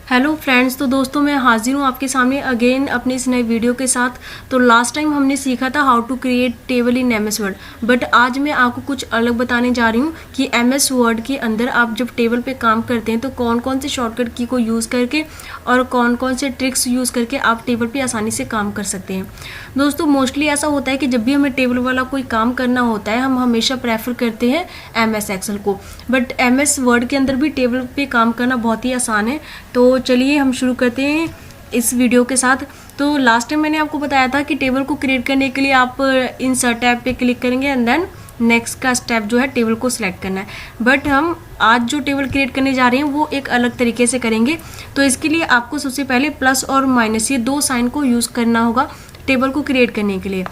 Hello friends, तो दोस्तों मैं हाजिर हूँ आपके सामने अगेन अपने इस नए वीडियो के साथ। तो लास्ट टाइम हमने सीखा था how to create table in MS Word, but आज मैं आपको कुछ अलग बताने जा रही हूँ कि एमएस वर्ड के अंदर आप जब टेबल पे काम करते हैं तो कौन कौन से शॉर्टकट की को यूज़ करके और कौन कौन से ट्रिक्स यूज़ करके आप टेबल पर आसानी से काम कर सकते हैं। दोस्तों मोस्टली ऐसा होता है कि जब भी हमें टेबल वाला कोई काम करना होता है हम हमेशा प्रेफर करते हैं एमएस एक्सेल को, बट एमएस वर्ड के अंदर भी टेबल पे काम करना बहुत ही आसान है। तो चलिए हम शुरू करते हैं इस वीडियो के साथ। तो लास्ट टाइम मैंने आपको बताया था कि टेबल को क्रिएट करने के लिए आप इंसर्ट टैब पे क्लिक करेंगे एंड देन नेक्स्ट का स्टेप जो है टेबल को सिलेक्ट करना है। बट हम आज जो टेबल क्रिएट करने जा रहे हैं वो एक अलग तरीके से करेंगे। तो इसके लिए आपको सबसे पहले प्लस और माइनस ये दो साइन को यूज़ करना होगा टेबल को क्रिएट करने के लिए।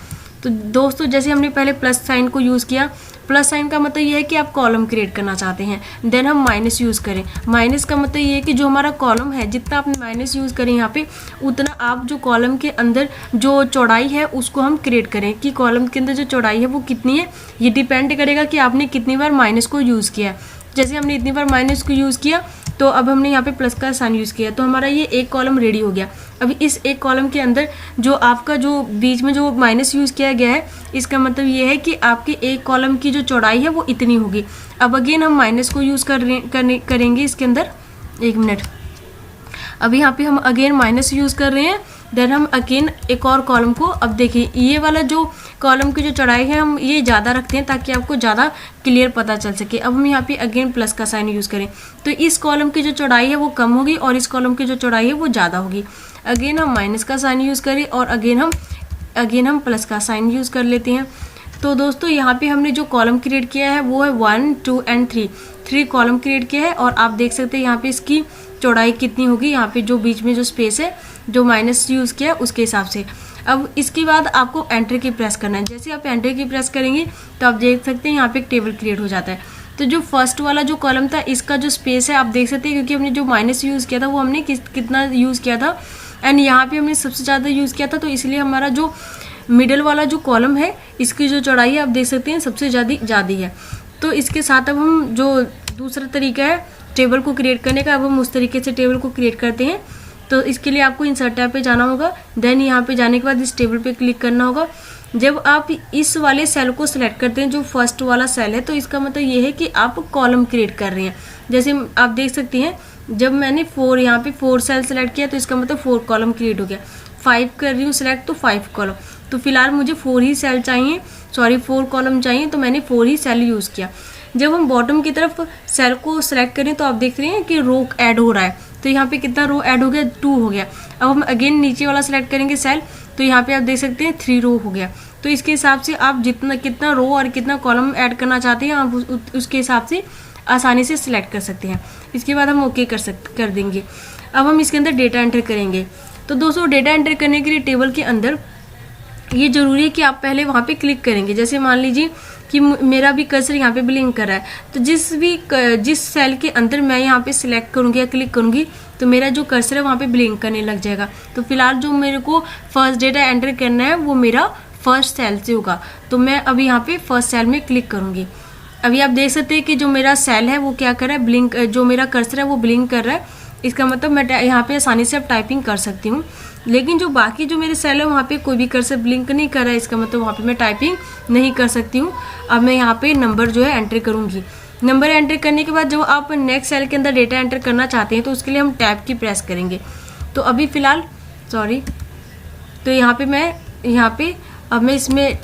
तो दोस्तों जैसे हमने पहले प्लस साइन को यूज़ किया, प्लस साइन का मतलब ये है कि आप कॉलम क्रिएट करना चाहते हैं। देन हम माइनस यूज़ करें, माइनस का मतलब ये है कि जो हमारा कॉलम है जितना आप माइनस यूज़ करें यहाँ पे उतना आप जो कॉलम के अंदर जो चौड़ाई है उसको हम क्रिएट करें कि कॉलम के अंदर जो चौड़ाई है वो कितनी है। ये डिपेंड करेगा कि आपने कितनी बार माइनस को यूज़ किया है। जैसे हमने इतनी बार माइनस को यूज़ किया तो अब हमने यहाँ पे प्लस का साइन यूज़ किया तो हमारा ये एक कॉलम रेडी हो गया। अभी इस एक कॉलम के अंदर जो आपका जो बीच में जो माइनस यूज़ किया गया है इसका मतलब ये है कि आपके एक कॉलम की जो चौड़ाई है वो इतनी होगी। अब अगेन हम माइनस को यूज़ करेंगे इसके अंदर। एक मिनट, अभी यहाँ पे हम अगेन माइनस यूज़ कर रहे हैं। देन हम अगेन एक और कॉलम को, अब देखिए ये वाला जो कॉलम की जो चौड़ाई है हम ये ज़्यादा रखते हैं ताकि आपको ज़्यादा क्लियर पता चल सके। अब हम यहाँ पे अगेन प्लस का साइन यूज़ करें तो इस कॉलम की जो चौड़ाई है वो कम होगी और इस कॉलम की जो चौड़ाई है वो ज़्यादा होगी। अगेन हम माइनस का साइन यूज़ करें और अगेन हम प्लस का साइन यूज़ कर लेते हैं। तो दोस्तों यहाँ पे हमने जो कॉलम क्रिएट किया है वो है 1, 2 एंड 3 कॉलम क्रिएट किया है और आप देख सकते हैं यहाँ पे इसकी चौड़ाई कितनी होगी। यहाँ पे जो बीच में जो स्पेस है जो माइनस यूज़ किया है उसके हिसाब से। अब इसके बाद आपको एंटर की प्रेस करना है। जैसे आप एंटर की प्रेस करेंगे तो आप देख सकते हैं यहाँ पे एक टेबल क्रिएट हो जाता है। तो जो फर्स्ट वाला जो कॉलम था इसका जो स्पेस है आप देख सकते हैं क्योंकि हमने जो माइनस यूज़ किया था वो हमने कितना यूज़ किया था एंड यहाँ पे हमने सबसे ज़्यादा यूज़ किया था, तो इसलिए हमारा जो मिडल वाला जो कॉलम है इसकी जो चौड़ाई है आप देख सकते हैं सबसे ज़्यादा है। तो इसके साथ अब हम जो दूसरा तरीका है टेबल को क्रिएट करने का, अब हम उस तरीके से टेबल को क्रिएट करते हैं। तो इसके लिए आपको इंसर्ट टैब पे जाना होगा। देन यहाँ पे जाने के बाद इस टेबल पे क्लिक करना होगा। जब आप इस वाले सेल को सिलेक्ट करते हैं जो फर्स्ट वाला सेल है तो इसका मतलब ये है कि आप कॉलम क्रिएट कर रहे हैं। जैसे आप देख सकते हैं जब मैंने यहाँ पे 4 सेल सेलेक्ट किया तो इसका मतलब 4 कॉलम क्रिएट हो गया। 5 कर रही हूँ सिलेक्ट तो 5 कॉलम। तो फिलहाल मुझे 4 ही सेल चाहिए, 4 कॉलम चाहिए, तो मैंने 4 ही सेल यूज़ किया। जब हम बॉटम की तरफ सेल को सिलेक्ट करें तो आप देख रहे हैं कि रो ऐड हो रहा है। तो यहाँ पे कितना रो ऐड हो गया, 2 हो गया। अब हम अगेन नीचे वाला सिलेक्ट करेंगे सेल तो यहाँ पे आप देख सकते हैं 3 रो हो गया। तो इसके हिसाब से आप कितना रो और कितना कॉलम ऐड करना चाहते हैं आप उसके हिसाब से आसानी से सिलेक्ट कर सकते हैं। इसके बाद हम ओके कर देंगे। अब हम इसके अंदर डेटा एंटर करेंगे। तो दोस्तों डेटा एंटर करने के लिए टेबल के अंदर ये जरूरी है कि आप पहले वहाँ पे क्लिक करेंगे। जैसे मान लीजिए कि मेरा भी कर्सर यहाँ पे ब्लिंक कर रहा है तो जिस सेल के अंदर मैं यहाँ पे सिलेक्ट करूँगी या क्लिक करूँगी तो मेरा जो कर्सर है वहाँ पे ब्लिंक करने लग जाएगा। तो फिलहाल जो मेरे को फर्स्ट डेटा एंटर करना है वो मेरा फर्स्ट सेल से होगा। तो मैं अभी यहाँ पे फर्स्ट सेल में क्लिक करूँगी। अभी आप देख सकते हैं कि जो मेरा सेल है वो क्या कर रहा है, ब्लिंक, जो मेरा कर्सर है वो ब्लिंक कर रहा है। इसका मतलब मैं यहाँ पे आसानी से अब टाइपिंग कर सकती हूँ। लेकिन जो बाकी जो मेरे सेल है वहाँ पे कोई भी कर्सर ब्लिंक नहीं कर रहा है, इसका मतलब वहाँ पे मैं टाइपिंग नहीं कर सकती हूँ। अब मैं यहाँ पे नंबर जो है एंटर करूँगी। नंबर एंटर करने के बाद जब आप नेक्स्ट सेल के अंदर डेटा एंटर करना चाहते हैं तो उसके लिए हम टैब की प्रेस करेंगे। तो अभी फ़िलहाल तो यहाँ पे अब मैं इसमें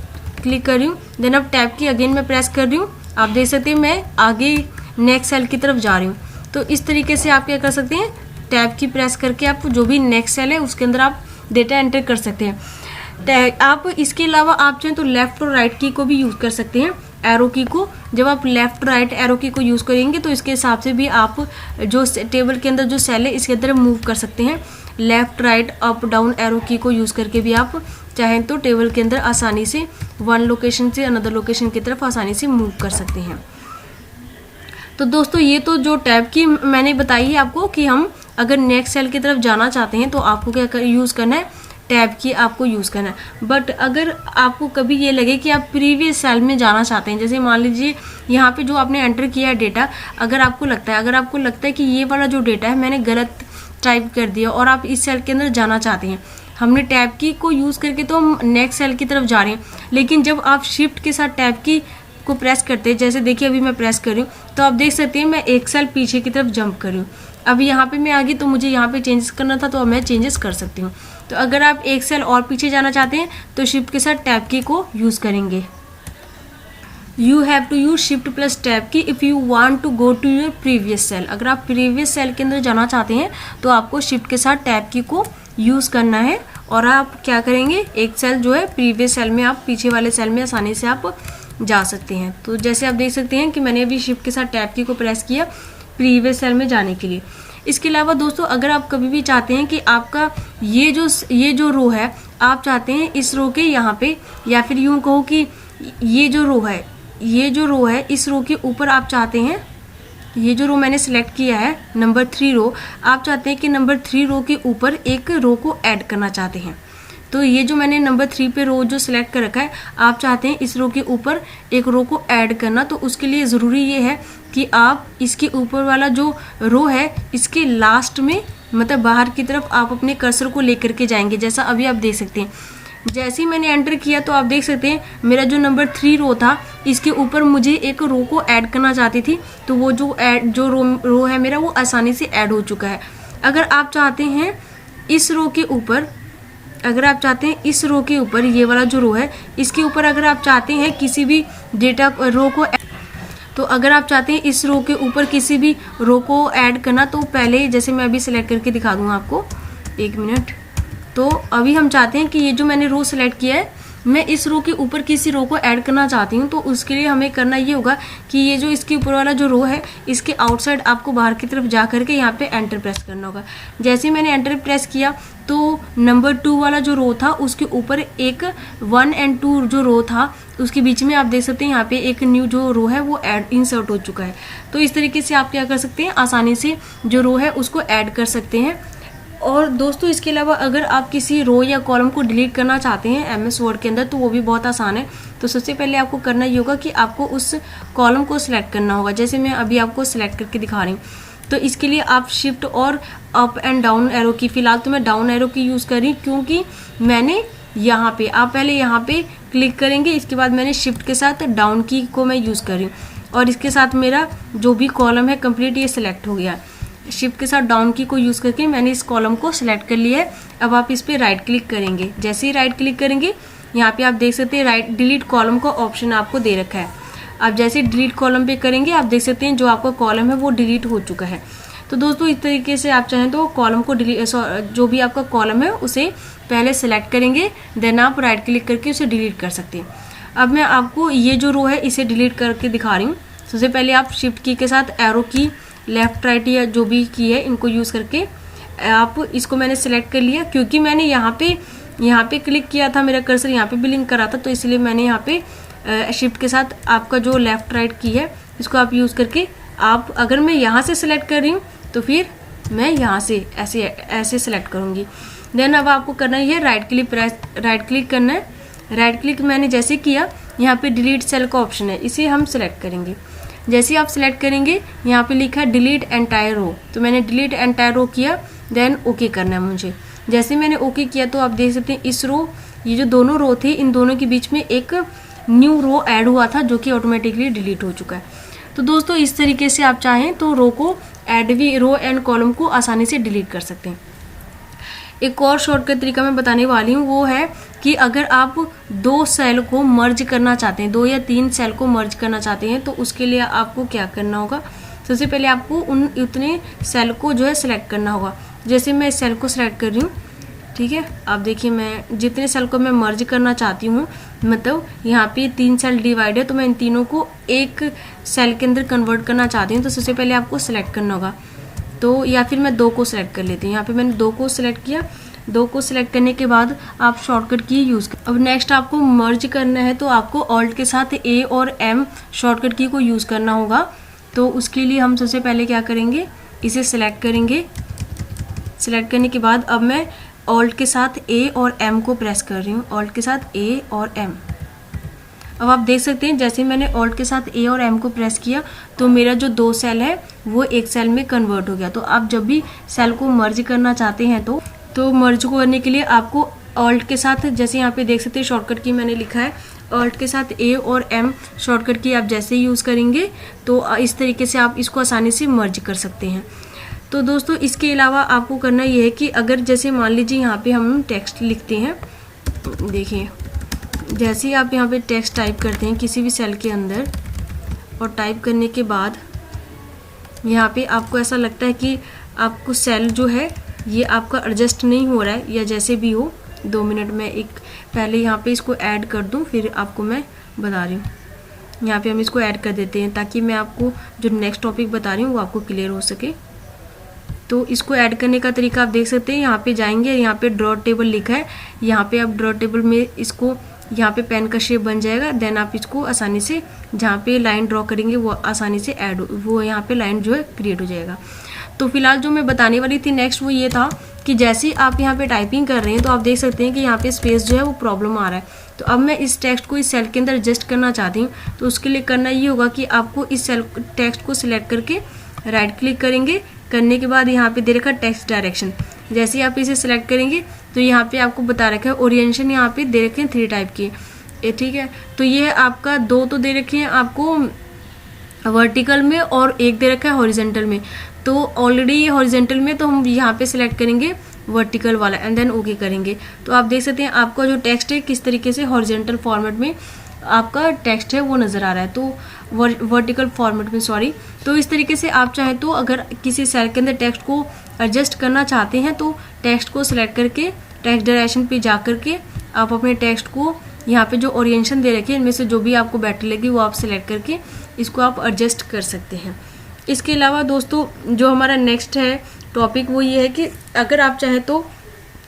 क्लिक कर रही हूँ। देन अब टैब की अगेन मैं प्रेस कर रही हूँ। आप देख सकते हैं मैं आगे नेक्स्ट सेल की तरफ जा रही हूँ। तो इस तरीके से आप क्या कर सकते हैं, टैब की प्रेस करके आप जो भी नेक्स्ट सेल है उसके अंदर आप डेटा एंटर कर सकते हैं। आप इसके अलावा आप चाहें तो लेफ़्ट और राइट की को भी यूज़ कर सकते हैं, एरो की को। जब आप लेफ़्ट राइट एरो की को यूज़ करेंगे तो इसके हिसाब से भी आप जो टेबल के अंदर जो सेल है इसके अंदर मूव कर सकते हैं। Left right up down arrow की को यूज़ करके भी आप चाहें तो टेबल के अंदर आसानी से वन लोकेशन से अनदर लोकेशन की तरफ आसानी से मूव कर सकते हैं। तो दोस्तों ये तो जो टैब की मैंने बताई है आपको कि हम अगर नेक्स्ट सेल की तरफ जाना चाहते हैं तो आपको क्या यूज़ करना है, टैब की आपको यूज़ करना है। बट अगर आपको कभी ये लगे कि आप प्रीवियस सेल में जाना चाहते हैं, जैसे मान लीजिए यहाँ पे जो आपने एंटर किया है डेटा, अगर आपको लगता है कि ये वाला जो डेटा है मैंने गलत टाइप कर दिया और आप इस सेल के अंदर जाना चाहते हैं। हमने टैब की को यूज़ करके तो हम नेक्स्ट सेल की तरफ जा रहे हैं, लेकिन जब आप शिफ्ट के साथ टैब की को प्रेस करते हैं, जैसे देखिए अभी मैं प्रेस कर रही हूँ, तो आप देख सकते हैं मैं एक सेल पीछे की तरफ जंप कर रही हूँ। अभी यहाँ पे मैं आ गई, तो मुझे यहाँ पे चेंजेस करना था, तो अब मैं चेंजेस कर सकती हूँ। तो अगर आप एक सेल और पीछे जाना चाहते हैं तो शिफ्ट के साथ टैब की को यूज़ करेंगे। You have to use shift plus tab key if you want to go to your previous cell. अगर आप प्रीवियस सेल के अंदर जाना चाहते हैं तो आपको शिफ्ट के साथ टैब की को यूज़ करना है, और आप क्या करेंगे, एक सेल जो है प्रीवियस सेल में, आप पीछे वाले सेल में आसानी से आप जा सकते हैं। तो जैसे आप देख सकते हैं कि मैंने अभी शिफ्ट के साथ टैब की को प्रेस किया प्रीवियस सेल में जाने के लिए। इसके अलावा दोस्तों, अगर आप कभी भी चाहते हैं कि आपका ये जो रो है, आप चाहते हैं इस रो के यहाँ पे, या फिर यूँ कहो कि ये जो रो है इस रो के ऊपर आप चाहते हैं, ये जो रो मैंने सेलेक्ट किया है नंबर 3 रो, आप चाहते हैं कि नंबर 3 रो के ऊपर एक रो को ऐड करना चाहते हैं। तो ये जो मैंने नंबर 3 पे रो जो सिलेक्ट कर रखा है, आप चाहते हैं इस रो के ऊपर एक रो को ऐड करना, तो उसके लिए ज़रूरी ये है कि आप इसके ऊपर वाला जो रो है इसके लास्ट में, मतलब बाहर की तरफ आप अपने कर्सर को लेकर के जाएंगे। जैसा अभी आप देख सकते हैं, जैसे ही मैंने एंटर किया तो आप देख सकते हैं मेरा जो नंबर 3 रो था इसके ऊपर मुझे एक रो को ऐड करना चाहती थी, तो वो जो रो है मेरा वो आसानी से ऐड हो चुका है। अगर आप चाहते हैं इस रो के ऊपर, इस रो के ऊपर ये वाला जो रो है इसके ऊपर अगर आप चाहते हैं किसी भी डेटा रो को, तो अगर आप चाहते हैं इस रो के ऊपर किसी भी रो को ऐड करना, तो पहले जैसे मैं अभी सिलेक्ट करके दिखा दूँगा आपको, 1 मिनट। तो अभी हम चाहते हैं कि ये जो मैंने रो सेलेक्ट किया है, मैं इस रो के ऊपर किसी रो को ऐड करना चाहती हूँ, तो उसके लिए हमें करना ये होगा कि ये जो इसके ऊपर वाला जो रो है इसके आउटसाइड आपको बाहर की तरफ जा करके यहाँ पे एंटर प्रेस करना होगा। जैसे ही मैंने एंटर प्रेस किया तो नंबर 2 वाला जो रो था उसके ऊपर एक 1 और 2 जो रो था उसके बीच में आप देख सकते हैं यहाँ पे एक न्यू जो रो है वो ऐड इंसर्ट हो चुका है। तो इस तरीके से आप क्या कर सकते हैं, आसानी से जो रो है उसको ऐड कर सकते हैं। और दोस्तों, इसके अलावा अगर आप किसी रो या कॉलम को डिलीट करना चाहते हैं एमएस वर्ड के अंदर, तो वो भी बहुत आसान है। तो सबसे पहले आपको करना ये होगा कि आपको उस कॉलम को सिलेक्ट करना होगा, जैसे मैं अभी आपको सिलेक्ट करके दिखा रही हूँ। तो इसके लिए आप शिफ्ट और अप एंड डाउन एरो की, फिलहाल तो मैं डाउन एरो की यूज़ कर रही हूँ क्योंकि मैंने यहाँ पे, आप पहले यहाँ पे क्लिक करेंगे, इसके बाद मैंने शिफ्ट के साथ डाउन की को मैं यूज़ कर रही हूँ, और इसके साथ मेरा जो भी कॉलम है कंप्लीट ये सिलेक्ट हो गया है। शिफ्ट के साथ डाउन की को यूज़ करके मैंने इस कॉलम को सिलेक्ट कर लिया है। अब आप इस पर राइट क्लिक करेंगे, जैसे ही राइट क्लिक करेंगे यहाँ पे आप देख सकते हैं राइट डिलीट कॉलम का ऑप्शन आपको दे रखा है। आप जैसे डिलीट कॉलम पे करेंगे आप देख सकते हैं जो आपका कॉलम है वो डिलीट हो चुका है। तो दोस्तों, इस तरीके से आप चाहें तो कॉलम को जो भी आपका कॉलम है उसे पहले सेलेक्ट करेंगे, देन आप राइट क्लिक करके उसे डिलीट कर सकते हैं। अब मैं आपको ये जो रो है इसे डिलीट करके दिखा रही हूँ। सबसे पहले आप शिफ्ट की के साथ एरो की, लेफ्ट राइट या जो भी की है इनको यूज़ करके आप इसको मैंने सेलेक्ट कर लिया, क्योंकि मैंने यहाँ पे क्लिक किया था, मेरा कर्सर यहाँ पे भी लिंक करा था, तो इसलिए मैंने यहाँ पे शिफ्ट के साथ आपका जो लेफ्ट राइट की है इसको आप यूज़ करके, आप अगर मैं यहाँ से सिलेक्ट कर रही हूँ तो फिर मैं यहाँ से ऐसे सेलेक्ट करूँगी। देन अब आपको करना है राइट क्लिक करना है। राइट क्लिक मैंने जैसे किया, यहाँ पे डिलीट सेल का ऑप्शन है, इसे हम सेलेक्ट करेंगे। जैसे ही आप सेलेक्ट करेंगे यहाँ पे लिखा है डिलीट एंटायर रो, तो मैंने डिलीट एंटायर रो किया, देन ओके करना है मुझे। जैसे मैंने ओके किया तो आप देख सकते हैं इस रो, ये जो दोनों रो थे इन दोनों के बीच में एक न्यू रो ऐड हुआ था जो कि ऑटोमेटिकली डिलीट हो चुका है। तो दोस्तों, इस तरीके से आप चाहें तो रो एंड कॉलम को आसानी से डिलीट कर सकते हैं। एक और शॉर्टकट तरीका मैं बताने वाली हूँ, वो है कि अगर आप 2 सेल को मर्ज करना चाहते हैं, 2 या 3 सेल को मर्ज करना चाहते हैं, तो उसके लिए आपको क्या करना होगा, सबसे पहले आपको उतने सेल को जो है सिलेक्ट करना होगा। जैसे मैं इस सेल को सिलेक्ट कर रही हूँ, ठीक है, आप देखिए मैं जितने सेल को मैं मर्ज करना चाहती हूँ, मतलब यहाँ पे 3 सेल डिवाइड है, तो मैं इन तीनों को एक सेल के अंदर कन्वर्ट करना चाहती हूँ। तो सबसे पहले आपको सिलेक्ट करना होगा, तो या फिर मैं 2 को सिलेक्ट कर लेती हूँ। यहाँ पे मैंने 2 को सिलेक्ट किया। 2 को सिलेक्ट करने के बाद आप शॉर्टकट की यूज़ कर। अब नेक्स्ट आपको मर्ज करना है, तो आपको ऑल्ट के साथ ए और एम शॉर्टकट की को यूज़ करना होगा। तो उसके लिए हम सबसे पहले क्या करेंगे, इसे सिलेक्ट करेंगे। सिलेक्ट करने के बाद अब मैं ऑल्ट के साथ ए और एम को प्रेस कर रही हूँ, ऑल्ट के साथ ए और एम। अब आप देख सकते हैं जैसे मैंने ऑल्ट के साथ ए और एम को प्रेस किया तो मेरा जो 2 सेल है वो एक सेल में कन्वर्ट हो गया। तो आप जब भी सेल को मर्ज करना चाहते हैं तो मर्ज को करने के लिए आपको ऑल्ट के साथ, जैसे यहाँ पे देख सकते हैं शॉर्टकट की मैंने लिखा है, ऑल्ट के साथ ए और एम शॉर्टकट की आप जैसे ही यूज़ करेंगे तो इस तरीके से आप इसको आसानी से मर्ज कर सकते हैं। तो दोस्तों इसके अलावा आपको करना ये है कि अगर जैसे मान लीजिए यहाँ पे हम टेक्स्ट लिखते हैं, देखिए जैसे ही आप यहाँ पे टेक्स्ट टाइप करते हैं किसी भी सेल के अंदर, और टाइप करने के बाद यहाँ पे आपको ऐसा लगता है कि आपको सेल जो है ये आपका एडजस्ट नहीं हो रहा है या जैसे भी हो, 2 मिनट में एक पहले यहाँ पे इसको ऐड कर दूँ फिर आपको मैं बता रही हूँ। यहाँ पे हम इसको ऐड कर देते हैं ताकि मैं आपको जो नेक्स्ट टॉपिक बता रही हूँ वो आपको क्लियर हो सके। तो इसको ऐड करने का तरीका आप देख सकते हैं, यहाँ पे जाएंगे, यहाँ पे ड्रॉ टेबल लिखा है, यहाँ पे आप ड्रॉ टेबल में इसको यहाँ पे पेन का शेप बन जाएगा, देन आप इसको आसानी से जहाँ पे लाइन ड्रॉ करेंगे वो आसानी से वो यहाँ पे लाइन जो है क्रिएट हो जाएगा। तो फिलहाल जो मैं बताने वाली थी नेक्स्ट वो ये था कि जैसे आप यहाँ पे टाइपिंग कर रहे हैं तो आप देख सकते हैं कि यहाँ पे स्पेस जो है वो प्रॉब्लम आ रहा है। तो अब मैं इस टेक्स्ट को इस सेल के अंदर एडजस्ट करना चाहती हूँ, तो उसके लिए करना ये होगा कि आपको इस सेल टेक्स्ट को सिलेक्ट करके राइट क्लिक करेंगे, करने के बाद यहाँ पे दे रखा टेक्स्ट डायरेक्शन, जैसे ही आप इसे सिलेक्ट करेंगे तो यहाँ पे आपको बता रखा है ओरिएंटेशन, यहाँ पे दे रखे हैं 3 टाइप के, ठीक है। तो ये आपका 2 तो दे रखे हैं आपको वर्टिकल में और 1 दे रखा है हॉरिजेंटल में। तो ऑलरेडी ये हॉरिजेंटल में, तो हम यहाँ पे सिलेक्ट करेंगे वर्टिकल वाला एंड देन ओके करेंगे। तो आप देख सकते हैं आपका जो टेक्स्ट है किस तरीके से हॉरिजेंटल फॉर्मेट में आपका टेक्स्ट है वो नज़र आ रहा है, तो वर्टिकल फॉर्मेट में, सॉरी। तो इस तरीके से आप चाहें तो अगर किसी सेल के अंदर टेक्स्ट को एडजस्ट करना चाहते हैं तो टेक्स्ट को सिलेक्ट करके टेक्स्ट डायरेक्शन पे जा करके आप अपने टेक्स्ट को यहाँ पे जो ओरिएंटेशन दे रखे हैं इनमें से जो भी आपको बेटर लगी वो आप सिलेक्ट करके इसको आप एडजस्ट कर सकते हैं। इसके अलावा दोस्तों जो हमारा नेक्स्ट है टॉपिक वो ये है कि अगर आप चाहें तो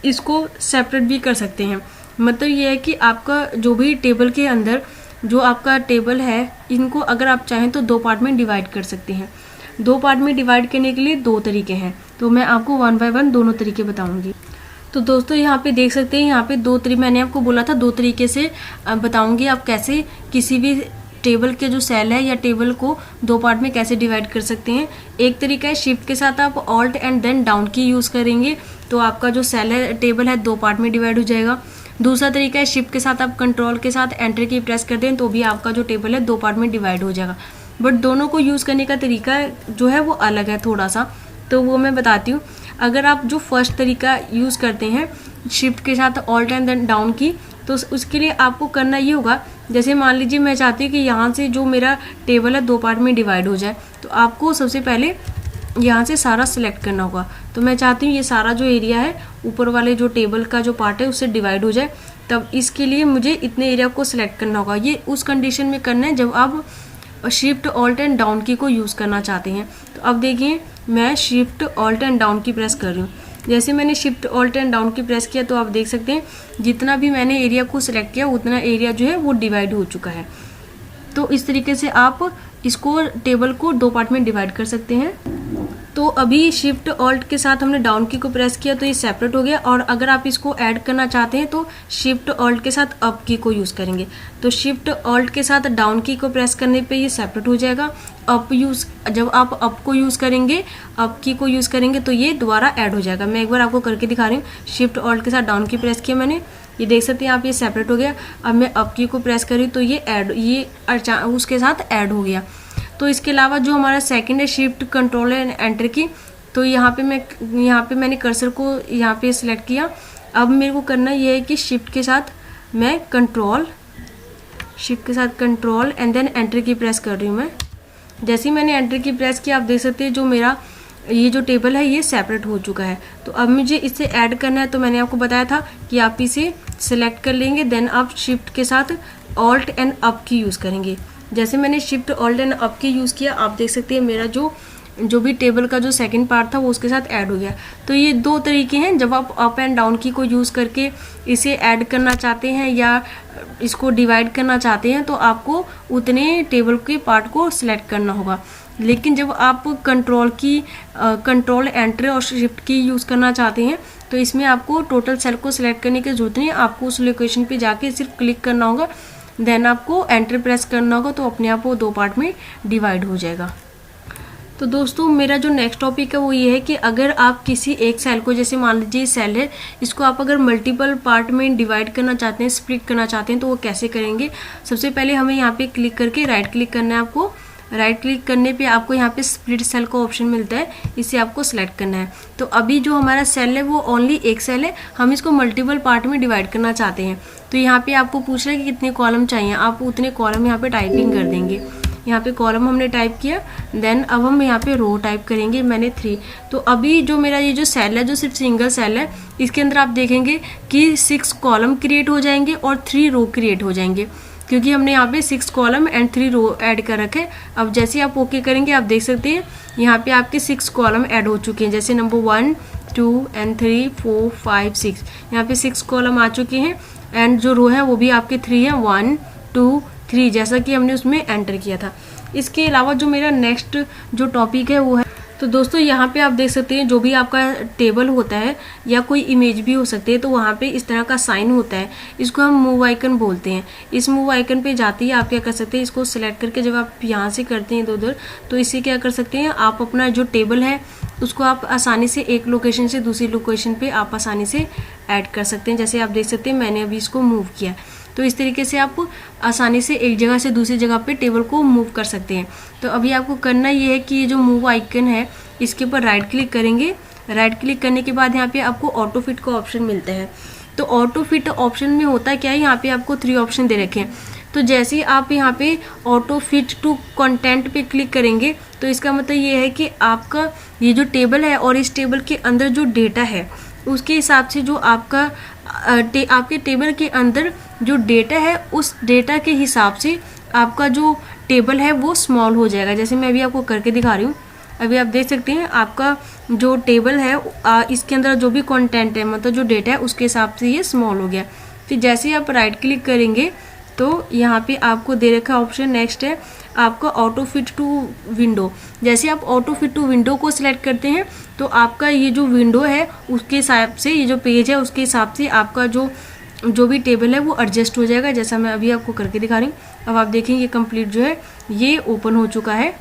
इसको सेपरेट भी कर सकते हैं। मतलब ये है कि आपका जो भी टेबल के अंदर जो आपका टेबल है इनको अगर आप चाहें तो 2 पार्ट में डिवाइड कर सकते हैं। 2 पार्ट में डिवाइड करने के लिए 2 तरीके हैं, तो मैं आपको 1 बाय 1 दोनों तरीके बताऊंगी। तो दोस्तों यहाँ पे देख सकते हैं, यहाँ पे 2 तरीके मैंने आपको बोला था 2 तरीके से बताऊंगी आप कैसे किसी भी टेबल के जो सेल है या टेबल को 2 पार्ट में कैसे डिवाइड कर सकते हैं। एक तरीका है शिफ्ट के साथ आप ऑल्ट एंड देन डाउन की यूज़ करेंगे तो आपका जो सेल है टेबल है 2 पार्ट में डिवाइड हो जाएगा। दूसरा तरीका है शिफ्ट के साथ आप कंट्रोल के साथ एंटर की प्रेस कर दें तो भी आपका जो टेबल है 2 पार्ट में डिवाइड हो जाएगा। बट दोनों को यूज़ करने का तरीका जो है वो अलग है थोड़ा सा, तो वो मैं बताती हूँ। अगर आप जो फर्स्ट तरीका यूज़ करते हैं शिफ्ट के साथ ऑल्ट एंड देन डाउन की, तो उसके लिए आपको करना ये होगा, जैसे मान लीजिए मैं चाहती हूँ कि यहाँ से जो मेरा टेबल है 2 पार्ट में डिवाइड हो जाए, तो आपको सबसे पहले यहाँ से सारा सिलेक्ट करना होगा। तो मैं चाहती हूँ ये सारा जो एरिया है ऊपर वाले जो टेबल का जो पार्ट है उससे डिवाइड हो जाए, तब इसके लिए मुझे इतने एरिया को सिलेक्ट करना होगा। ये उस कंडीशन में करना है जब आप शिफ्ट ऑल्ट एंड डाउन की को यूज़ करना चाहते हैं। तो अब देखिए मैं शिफ्ट ऑल्ट एंड डाउन की प्रेस कर रही हूँ। जैसे मैंने शिफ्ट ऑल्ट एंड डाउन की प्रेस किया तो आप देख सकते हैं जितना भी मैंने एरिया को सिलेक्ट किया उतना एरिया जो है वो डिवाइड हो चुका है। तो इस तरीके से आप इसको टेबल को 2 पार्ट में डिवाइड कर सकते हैं। तो अभी शिफ्ट ऑल्ट के साथ हमने डाउन की को प्रेस किया तो ये सेपरेट हो गया, और अगर आप इसको ऐड करना चाहते हैं तो शिफ्ट ऑल्ट के साथ अप की को यूज़ करेंगे। तो शिफ्ट ऑल्ट के साथ डाउन की को प्रेस करने पे ये सेपरेट हो जाएगा। जब आप अप को यूज़ करेंगे, अप की को यूज़ करेंगे तो ये दोबारा ऐड हो जाएगा। मैं एक बार आपको करके दिखा रही हूँ। शिफ्ट ऑल्ट के साथ डाउन की प्रेस किया मैंने, ये देख सकते हैं आप, ये सेपरेट हो गया। अब मैं अप की को प्रेस करी तो ये उसके साथ ऐड हो गया। तो इसके अलावा जो हमारा सेकंड है शिफ्ट कंट्रोल एंड एंटर की, तो यहाँ पे मैंने कर्सर को यहाँ पे सिलेक्ट किया। अब मेरे को करना ये है कि शिफ्ट के साथ कंट्रोल एंड देन एंटर की प्रेस कर रही हूँ मैं। जैसे ही मैंने एंटर की प्रेस किया आप देख सकते हैं जो मेरा ये जो टेबल है ये सेपरेट हो चुका है। तो अब मुझे इसे ऐड करना है, तो मैंने आपको बताया था कि आप इसे सिलेक्ट कर लेंगे, देन आप शिफ्ट के साथ ऑल्ट एंड अप की यूज़ करेंगे। जैसे मैंने शिफ्ट ऑल्ट एंड अप की यूज़ किया आप देख सकते हैं मेरा जो भी टेबल का जो सेकंड पार्ट था वो उसके साथ ऐड हो गया। तो ये 2 तरीके हैं, जब आप अप एंड डाउन की को यूज़ करके इसे ऐड करना चाहते हैं या इसको डिवाइड करना चाहते हैं तो आपको उतने टेबल के पार्ट को सिलेक्ट करना होगा। लेकिन जब आप कंट्रोल एंटर और शिफ्ट की यूज़ करना चाहते हैं तो इसमें आपको टोटल सेल को सिलेक्ट करने की जरूरत नहीं है। आपको उस लोकेशन पे जाके सिर्फ क्लिक करना होगा, देन आपको एंटर प्रेस करना होगा, तो अपने आप वो 2 पार्ट में डिवाइड हो जाएगा। तो दोस्तों मेरा जो नेक्स्ट टॉपिक है वो ये है कि अगर आप किसी एक सेल को, जैसे मान लीजिए सेल है, इसको आप अगर मल्टीपल पार्ट में डिवाइड करना चाहते हैं, स्प्लिट करना चाहते हैं, तो वो कैसे करेंगे। सबसे पहले हमें यहाँ पे क्लिक करके राइट क्लिक करना है। आपको राइट क्लिक करने पे आपको यहाँ पे स्प्लिट सेल का ऑप्शन मिलता है, इसे आपको सेलेक्ट करना है। तो अभी जो हमारा सेल है वो ओनली एक सेल है, हम इसको मल्टीपल पार्ट में डिवाइड करना चाहते हैं। तो यहाँ पे आपको पूछ रहा है कि कितने कॉलम चाहिए, आप उतने कॉलम यहाँ पे टाइपिंग कर देंगे। यहाँ पे कॉलम हमने टाइप किया, देन अब हम यहाँ पे रो टाइप करेंगे, मैंने 3। तो अभी जो मेरा ये जो सेल है, जो सिर्फ सिंगल सेल है, इसके अंदर आप देखेंगे कि 6 कॉलम क्रिएट हो जाएंगे और 3 रो क्रिएट हो जाएंगे, क्योंकि हमने यहाँ पे 6 कॉलम एंड 3 रो ऐड कर रखे। अब जैसे आप ओके करेंगे आप देख सकते हैं यहाँ पे आपके 6 कॉलम ऐड हो चुके हैं, जैसे नंबर 1 2 एंड 3 4 5 6, यहाँ पे 6 कॉलम आ चुके हैं एंड जो रो है वो भी आपके 3 है, 1 2 3, जैसा कि हमने उसमें एंटर किया था। इसके अलावा जो मेरा नेक्स्ट जो टॉपिक है वो है, तो दोस्तों यहाँ पे आप देख सकते हैं जो भी आपका टेबल होता है या कोई इमेज भी हो सकती है, तो वहाँ पे इस तरह का साइन होता है, इसको हम मूव आइकन बोलते हैं। इस मूव आइकन पे जाते ही आप क्या कर सकते हैं, इसको सिलेक्ट करके जब आप यहाँ से करते हैं इधर उधर, तो इससे क्या कर सकते हैं, आप अपना जो टेबल है उसको आप आसानी से एक लोकेशन से दूसरी लोकेशन पे आप आसानी से ऐड कर सकते हैं। जैसे आप देख सकते हैं मैंने अभी इसको मूव किया, तो इस तरीके से आप आसानी से एक जगह से दूसरी जगह पे टेबल को मूव कर सकते हैं। तो अभी आपको करना ये है कि ये जो मूव आइकन है इसके ऊपर राइट क्लिक करेंगे। राइट क्लिक करने के बाद यहाँ पे आपको ऑटो फिट का ऑप्शन मिलता है। तो ऑटो फिट ऑप्शन में होता है क्या है, यहाँ पे आपको 3 ऑप्शन दे रखे हैं। तो जैसे ही आप यहाँ पे ऑटो फिट टू कंटेंट पे क्लिक करेंगे तो इसका मतलब ये है कि आपका ये जो टेबल है और इस टेबल के अंदर जो डेटा है उसके हिसाब से जो आपका आपके टेबल के अंदर जो डेटा है उस डेटा के हिसाब से आपका जो टेबल है वो स्मॉल हो जाएगा। जैसे मैं अभी आपको करके दिखा रही हूँ, अभी आप देख सकते हैं आपका जो टेबल है इसके अंदर जो भी कंटेंट है, मतलब जो डेटा है उसके हिसाब से ये स्मॉल हो गया। फिर जैसे ही आप राइट क्लिक करेंगे तो यहाँ पे आपको दे रखा ऑप्शन नेक्स्ट है आपका ऑटो फिट टू विंडो। जैसे आप ऑटो फिट टू विंडो को सिलेक्ट करते हैं तो आपका ये जो विंडो है उसके हिसाब से, ये जो पेज है उसके हिसाब से आपका जो भी टेबल है वो एडजस्ट हो जाएगा, जैसा मैं अभी आपको करके दिखा रही हूँ। अब आप देखेंगे कंप्लीट जो है ये ओपन हो चुका है,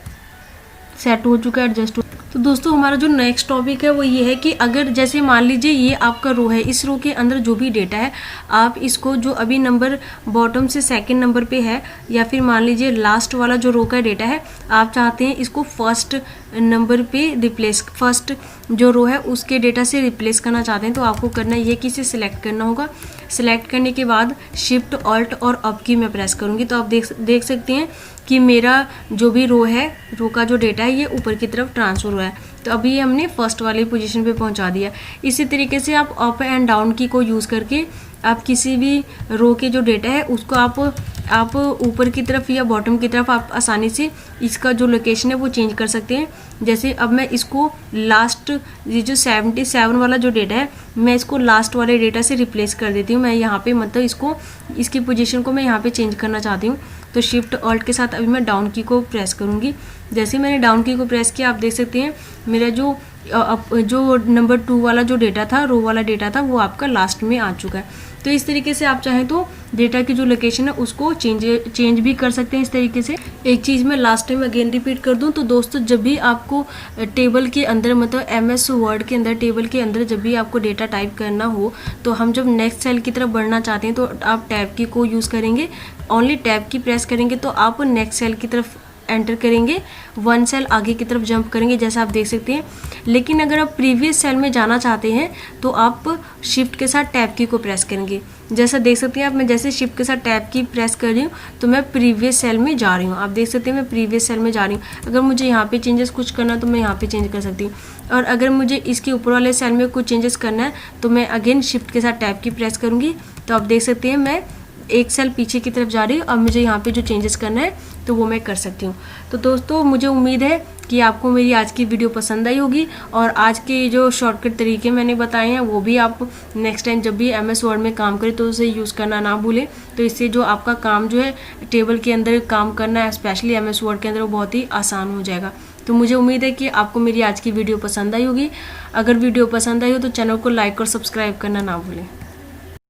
सेट हो चुका है, एडजस्ट हो। तो दोस्तों हमारा जो नेक्स्ट टॉपिक है वो ये है कि अगर जैसे मान लीजिए ये आपका रो है, इस रो के अंदर जो भी डेटा है आप इसको जो अभी नंबर बॉटम से सेकंड नंबर पे है या फिर मान लीजिए लास्ट वाला जो रो का डेटा है आप चाहते हैं इसको फर्स्ट नंबर पे रिप्लेस, फर्स्ट जो रो है उसके डेटा से रिप्लेस करना चाहते हैं, तो आपको करना ये कि इसे सिलेक्ट करना होगा। सिलेक्ट करने के बाद शिफ्ट ऑल्ट और अप की मैं प्रेस करूँगी तो आप देख सकते हैं कि मेरा जो भी रो है, रो का जो डेटा है ये ऊपर की तरफ ट्रांसफर हुआ है। तो अभी ये हमने फर्स्ट वाली पोजीशन पे पहुंचा दिया। इसी तरीके से आप अप एंड डाउन की को यूज़ करके आप किसी भी रो के जो डेटा है उसको आप ऊपर की तरफ या बॉटम की तरफ आप आसानी से इसका जो लोकेशन है वो चेंज कर सकते हैं। जैसे अब मैं इसको लास्ट, ये जो 77 वाला जो डेटा है मैं इसको लास्ट वाले डेटा से रिप्लेस कर देती हूँ। मैं यहाँ पे मतलब इसकी पोजीशन को मैं यहाँ पे चेंज करना चाहती हूँ, तो शिफ्ट ऑल्ट के साथ अभी मैं डाउन की को प्रेस करूँगी। जैसे मैंने डाउन की को प्रेस किया आप देख सकते हैं मेरा जो नंबर 2 वाला जो डेटा था, रो वाला डेटा था, वो आपका लास्ट में आ चुका है। तो इस तरीके से आप चाहें तो डेटा की जो लोकेशन है उसको चेंज भी कर सकते हैं इस तरीके से। एक चीज़ मैं लास्ट टाइम अगेन रिपीट कर दूं, तो दोस्तों जब भी आपको टेबल के अंदर, मतलब MS वर्ड के अंदर टेबल के अंदर जब भी आपको डेटा टाइप करना हो तो हम जब नेक्स्ट सेल की तरफ बढ़ना चाहते हैं तो आप टैब की को यूज़ करेंगे, ओनली टैब की प्रेस करेंगे तो आप नेक्स्ट सेल की तरफ एंटर करेंगे, 1 सेल आगे की तरफ जंप करेंगे जैसा आप देख सकते हैं। लेकिन अगर आप प्रीवियस सेल में जाना चाहते हैं तो आप शिफ्ट के साथ टैब की को प्रेस करेंगे। जैसा देख सकते हैं आप, मैं जैसे शिफ्ट के साथ टैब की प्रेस कर रही हूँ तो मैं प्रीवियस सेल में जा रही हूँ। आप देख सकते हैं मैं प्रीवियस सेल में जा रही हूँ। अगर मुझे यहाँ पे चेंजेस कुछ करना है तो मैं यहाँ पे चेंज कर सकती हूँ, और अगर मुझे इसके ऊपर वाले सेल में कुछ चेंजेस करना है तो मैं अगेन शिफ्ट के साथ टैब की प्रेस करूँगी। तो आप देख सकते हैं मैं एक सेल पीछे की तरफ जा रही हूँ। अब मुझे यहाँ पे जो चेंजेस करना है तो वो मैं कर सकती हूँ। तो दोस्तों मुझे उम्मीद है कि आपको मेरी आज की वीडियो पसंद आई होगी, और आज के जो शॉर्टकट तरीके मैंने बताए हैं वो भी आप नेक्स्ट टाइम जब भी MS वर्ड में काम करें तो उसे यूज़ करना ना भूलें। तो इससे जो आपका काम जो है टेबल के अंदर काम करना है, स्पेशली MS वर्ड के अंदर, वो बहुत ही आसान हो जाएगा। तो मुझे उम्मीद है कि आपको मेरी आज की वीडियो पसंद आई होगी। अगर वीडियो पसंद आई हो तो चैनल को लाइक और सब्सक्राइब करना ना भूलें।